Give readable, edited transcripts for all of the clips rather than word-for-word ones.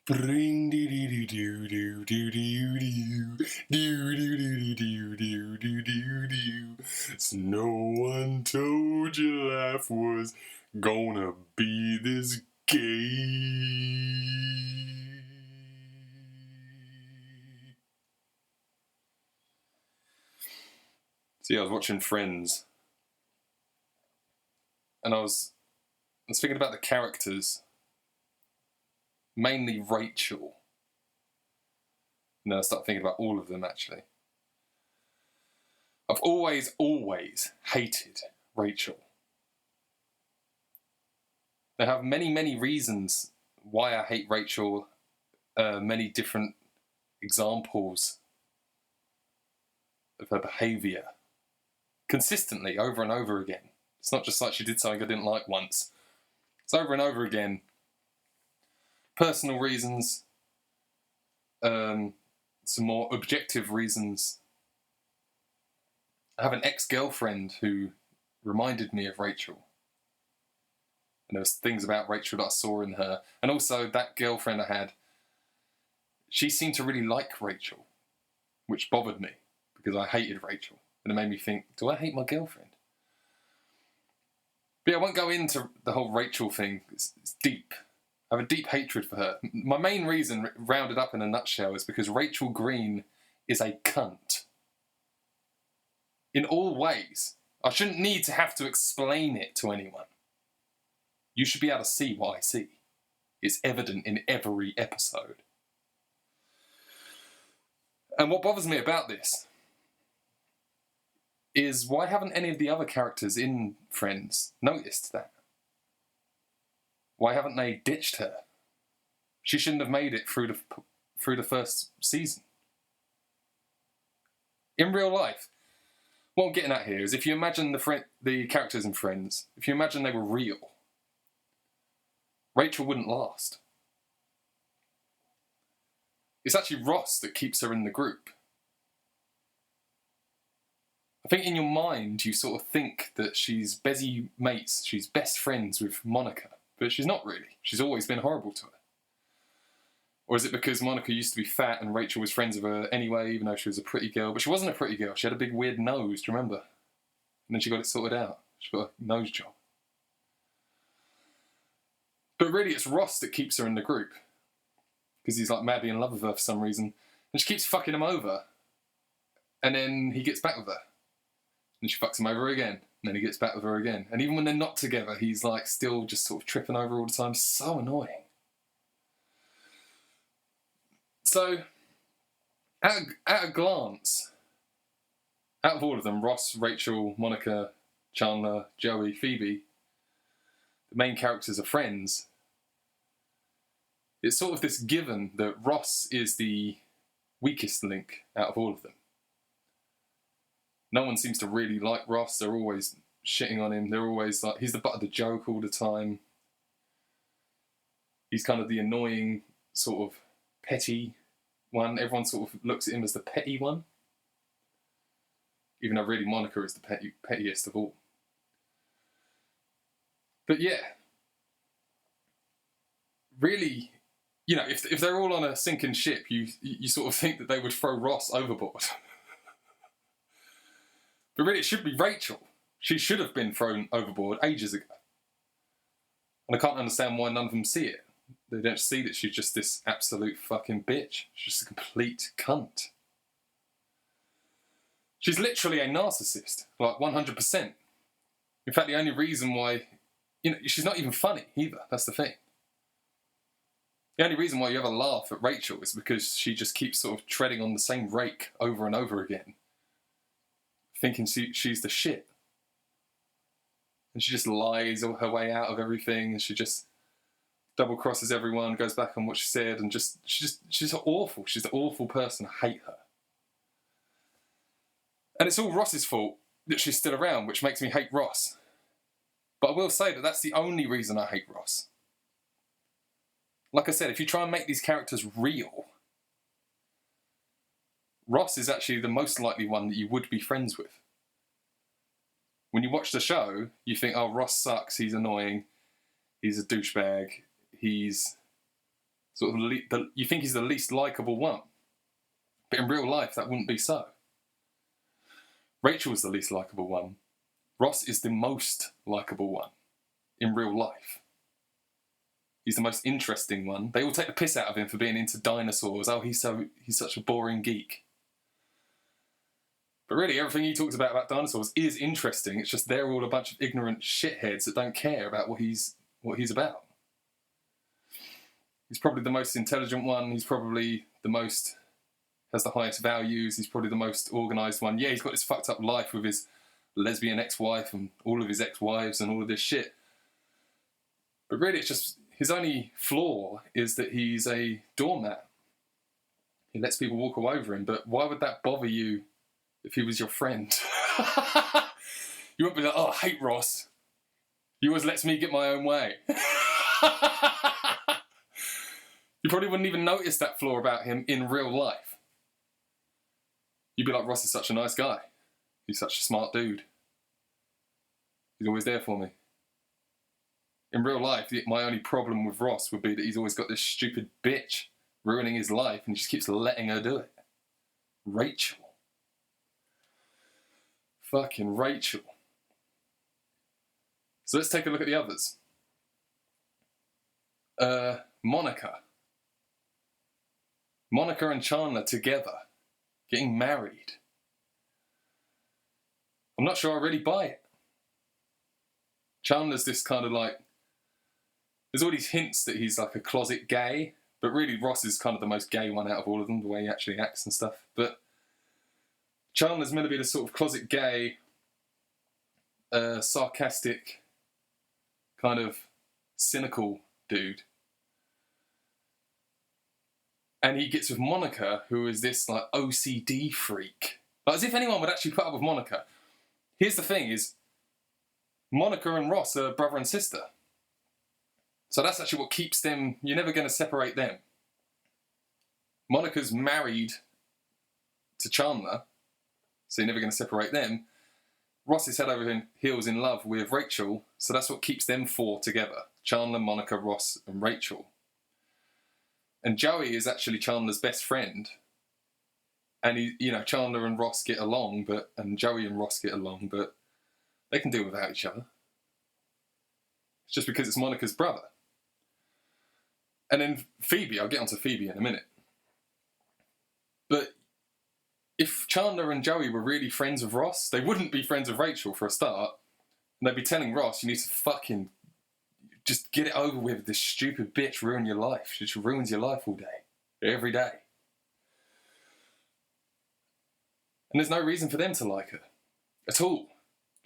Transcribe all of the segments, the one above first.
Bring doo doo doo doo doo doo doo doo doo doo doo doo doo doo. No one told you life was gonna be this gay. See, I was watching Friends, and I was thinking about the characters, mainly Rachel. And then I started thinking about all of them, actually. I've always hated Rachel. I have many reasons why I hate Rachel, many different examples of her behaviour. Consistently, over and over again. It's not just like she did something I didn't like once. It's over and over again. Personal reasons, some more objective reasons. I have an ex-girlfriend who reminded me of Rachel. And there was things about Rachel that I saw in her. And also, that girlfriend I had, she seemed to really like Rachel, which bothered me, because I hated Rachel. And it made me think, do I hate my girlfriend? But yeah, I won't go into the whole Rachel thing. It's deep. I have a deep hatred for her. My main reason, rounded up in a nutshell, is because Rachel Green is a cunt. In all ways. I shouldn't need to have to explain it to anyone. You should be able to see what I see. It's evident in every episode. And what bothers me about this is, why haven't any of the other characters in Friends noticed that? Why haven't they ditched her? She shouldn't have made it through the first season. In real life, what I'm getting at here is, if you imagine the characters in Friends, if you imagine they were real, Rachel wouldn't last. It's actually Ross that keeps her in the group. I think in your mind you sort of think that she's busy mates, she's best friends with Monica, but she's not really. She's always been horrible to her. Or is it because Monica used to be fat and Rachel was friends with her anyway, even though she was a pretty girl? But she wasn't a pretty girl. She had a big weird nose, do you remember? And then she got it sorted out. She got a nose job. But really it's Ross that keeps her in the group, because he's like madly in love with her for some reason. And she keeps fucking him over. And then he gets back with her. And she fucks him over again. And then he gets back with her again. And even when they're not together, he's like still just sort of tripping over all the time. So annoying. So, at a glance, out of all of them, Ross, Rachel, Monica, Chandler, Joey, Phoebe, the main characters are friends. It's sort of this given that Ross is the weakest link out of all of them. No one seems to really like Ross. They're always shitting on him. They're always like, he's the butt of the joke all the time. He's kind of the annoying, sort of petty one. Everyone sort of looks at him as the petty one. Even though really Monica is the pettiest of all. But yeah. Really, you know, if they're all on a sinking ship, you sort of think that they would throw Ross overboard. But really, it should be Rachel. She should have been thrown overboard ages ago. And I can't understand why none of them see it. They don't see that she's just this absolute fucking bitch. She's just a complete cunt. She's literally a narcissist, like 100%. In fact, the only reason why, she's not even funny either. That's the thing. The only reason why you ever laugh at Rachel is because she just keeps sort of treading on the same rake over and over again, thinking she's the shit. And she just lies her way out of everything, and she just double crosses everyone, goes back on what she said, and she's awful. She's an awful person. I hate her. And it's all Ross's fault that she's still around, which makes me hate Ross. But I will say that that's the only reason I hate Ross. Like I said, if you try and make these characters real, Ross is actually the most likely one that you would be friends with. When you watch the show, you think, oh, Ross sucks, he's annoying, he's a douchebag, he's Sort of, you think he's the least likeable one. But in real life, that wouldn't be so. Rachel is the least likeable one. Ross is the most likeable one in real life. He's the most interesting one. They all take the piss out of him for being into dinosaurs. Oh, he's such a boring geek. But really, everything he talks about dinosaurs is interesting. It's just they're all a bunch of ignorant shitheads that don't care about what he's about. He's probably the most intelligent one. He's probably the most, has the highest values. He's probably the most organised one. Yeah, he's got this fucked up life with his lesbian ex-wife and all of his ex-wives and all of this shit. But really, it's just, his only flaw is that he's a doormat. He lets people walk all over him. But why would that bother you if he was your friend? You wouldn't be like, oh, I hate Ross. He always lets me get my own way. You probably wouldn't even notice that flaw about him in real life. You'd be like, Ross is such a nice guy. He's such a smart dude. He's always there for me. In real life, my only problem with Ross would be that he's always got this stupid bitch ruining his life and he just keeps letting her do it. Rachel. Fucking Rachel. So let's take a look at the others. Monica. Monica and Chandler together, getting married. I'm not sure I really buy it. Chandler's this kind of like, there's all these hints that he's like a closet gay, but really Ross is kind of the most gay one out of all of them, the way he actually acts and stuff. But Chandler's meant to be the sort of closet gay, sarcastic, kind of cynical dude. And he gets with Monica, who is this like OCD freak. Like, as if anyone would actually put up with Monica. Here's the thing is, Monica and Ross are brother and sister. So that's actually what keeps them, you're never going to separate them. Monica's married to Chandler, so you're never going to separate them. Ross is head over heels in love with Rachel, so that's what keeps them four together. Chandler, Monica, Ross, and Rachel. And Joey is actually Chandler's best friend. And Chandler and Ross get along, and Joey and Ross get along, but they can do without each other. It's just because it's Monica's brother. And then Phoebe, I'll get onto Phoebe in a minute. But if Chandler and Joey were really friends with Ross, they wouldn't be friends with Rachel for a start. And they'd be telling Ross, you need to fucking just get it over with. This stupid bitch ruin your life. She just ruins your life all day. Every day. And there's no reason for them to like her. At all.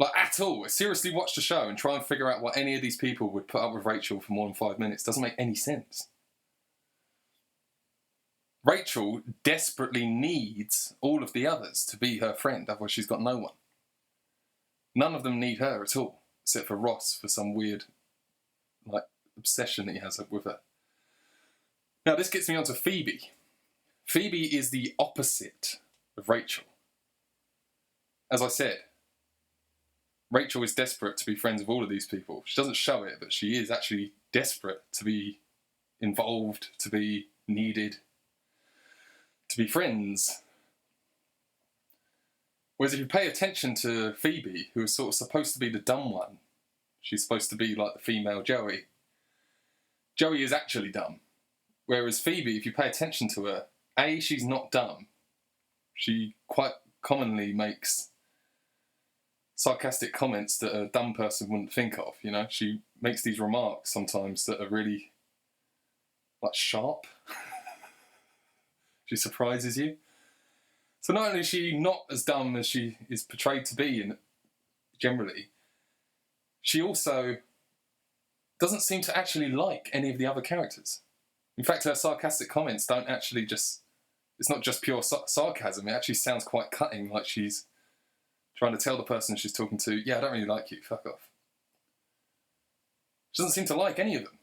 Like, at all. Seriously watch the show and try and figure out what any of these people would put up with Rachel for more than 5 minutes. Doesn't make any sense. Rachel desperately needs all of the others to be her friend, otherwise she's got no one. None of them need her at all, except for Ross for some weird, like, obsession that he has with her. Now, this gets me onto Phoebe. Phoebe is the opposite of Rachel. As I said, Rachel is desperate to be friends with all of these people. She doesn't show it, but she is actually desperate to be involved, to be needed, to be friends. Whereas if you pay attention to Phoebe, who is sort of supposed to be the dumb one, she's supposed to be like the female Joey. Joey is actually dumb. Whereas Phoebe, if you pay attention to her, A, she's not dumb. She quite commonly makes sarcastic comments that a dumb person wouldn't think of, you know? She makes these remarks sometimes that are really, like, sharp. She surprises you. So not only is she not as dumb as she is portrayed to be generally, she also doesn't seem to actually like any of the other characters. In fact, her sarcastic comments don't actually it's not just pure sarcasm, it actually sounds quite cutting, like she's trying to tell the person she's talking to, yeah, I don't really like you, fuck off. She doesn't seem to like any of them.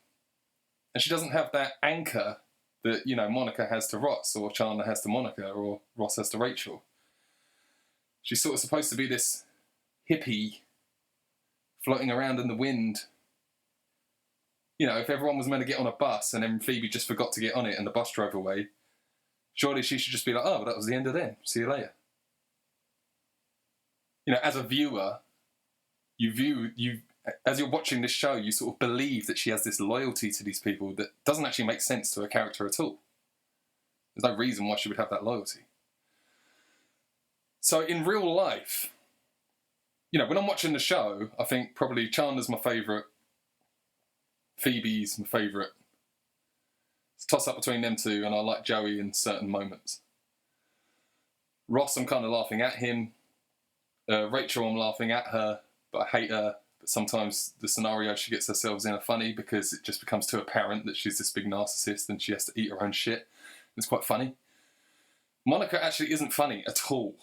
And she doesn't have that anchor that, Monica has to Ross, or Chandler has to Monica, or Ross has to Rachel. She's sort of supposed to be this hippie floating around in the wind, You know, if everyone was meant to get on a bus and then Phoebe just forgot to get on it and the bus drove away, surely she should just be like, oh, well, that was the end of them. See you later. You know, as a viewer, as you're watching this show, you sort of believe that she has this loyalty to these people that doesn't actually make sense to her character at all. There's no reason why she would have that loyalty. So in real life, you know, when I'm watching the show, I think probably Chandler's my favourite, Phoebe's my favourite. It's a toss-up between them two, and I like Joey in certain moments. Ross, I'm kind of laughing at him. Rachel, I'm laughing at her, but I hate her. But sometimes the scenario she gets herself in are funny because it just becomes too apparent that she's this big narcissist and she has to eat her own shit. It's quite funny. Monica actually isn't funny at all.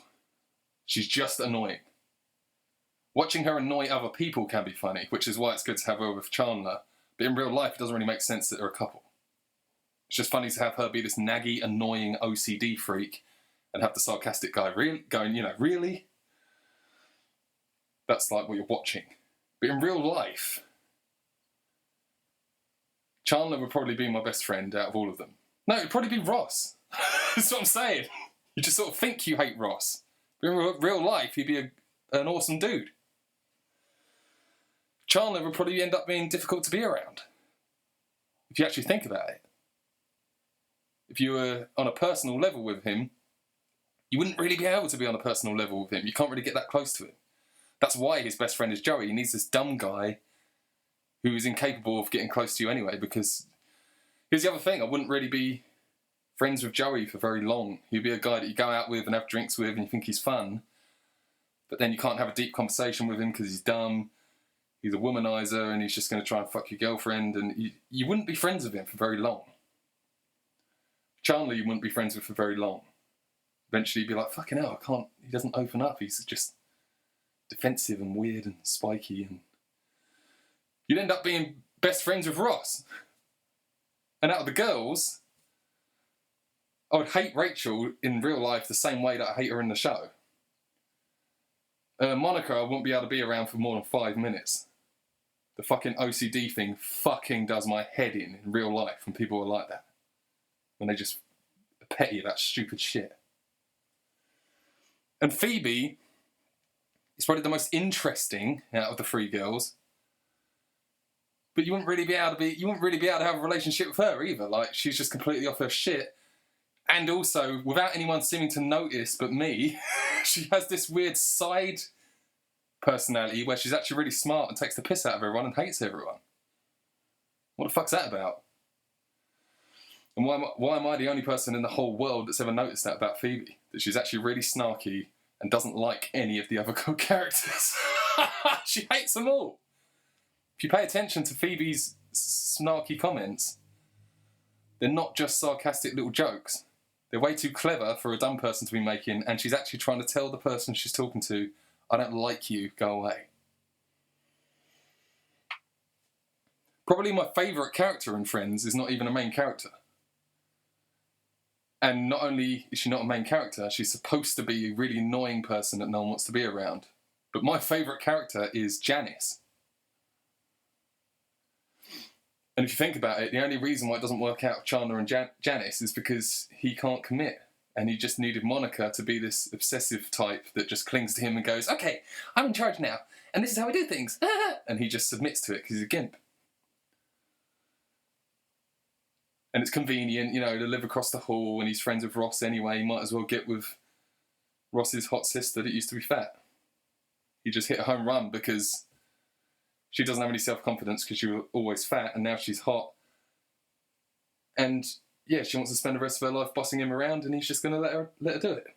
She's just annoying. Watching her annoy other people can be funny, which is why it's good to have her with Chandler. But in real life, it doesn't really make sense that they're a couple. It's just funny to have her be this naggy, annoying OCD freak and have the sarcastic guy going, you know, really? That's like what you're watching. But in real life, Chandler would probably be my best friend out of all of them. No, it'd probably be Ross. That's what I'm saying. You just sort of think you hate Ross. But in real life, he'd be an awesome dude. Chandler would probably end up being difficult to be around, if you actually think about it. If you were on a personal level with him, you wouldn't really be able to be on a personal level with him. You can't really get that close to him. That's why his best friend is Joey. He needs this dumb guy who is incapable of getting close to you anyway, because here's the other thing, I wouldn't really be friends with Joey for very long. He'd be a guy that you go out with and have drinks with and you think he's fun, but then you can't have a deep conversation with him because he's dumb, he's a womanizer, and he's just going to try and fuck your girlfriend, and you wouldn't be friends with him for very long. Chandler you wouldn't be friends with for very long. Eventually you'd be like, fucking hell, he doesn't open up, he's just defensive and weird and spiky, and you'd end up being best friends with Ross. And out of the girls, I would hate Rachel in real life the same way that I hate her in the show. Monica, I wouldn't be able to be around for more than 5 minutes. The fucking OCD thing fucking does my head in real life when people are like that. When they just pet you, that stupid shit. And Phoebe is probably the most interesting out of the three girls. But you wouldn't really be able to have a relationship with her either. Like, she's just completely off her shit. And also, without anyone seeming to notice but me, she has this weird side personality where she's actually really smart and takes the piss out of everyone and hates everyone. What the fuck's that about? And why am I the only person in the whole world that's ever noticed that about Phoebe? That she's actually really snarky and doesn't like any of the other characters. She hates them all. If you pay attention to Phoebe's snarky comments, they're not just sarcastic little jokes. They're way too clever for a dumb person to be making, and she's actually trying to tell the person she's talking to, I don't like you, go away. Probably my favourite character in Friends is not even a main character. And not only is she not a main character, she's supposed to be a really annoying person that no one wants to be around. But my favourite character is Janice. And if you think about it, the only reason why it doesn't work out with Chandler and Janice is because he can't commit. And he just needed Monica to be this obsessive type that just clings to him and goes, okay, I'm in charge now, and this is how we do things. And he just submits to it because he's a gimp. And it's convenient, you know, to live across the hall and he's friends with Ross anyway. He might as well get with Ross's hot sister that used to be fat. He just hit a home run because she doesn't have any self-confidence because she was always fat and now she's hot. And yeah, she wants to spend the rest of her life bossing him around and he's just going to let her do it.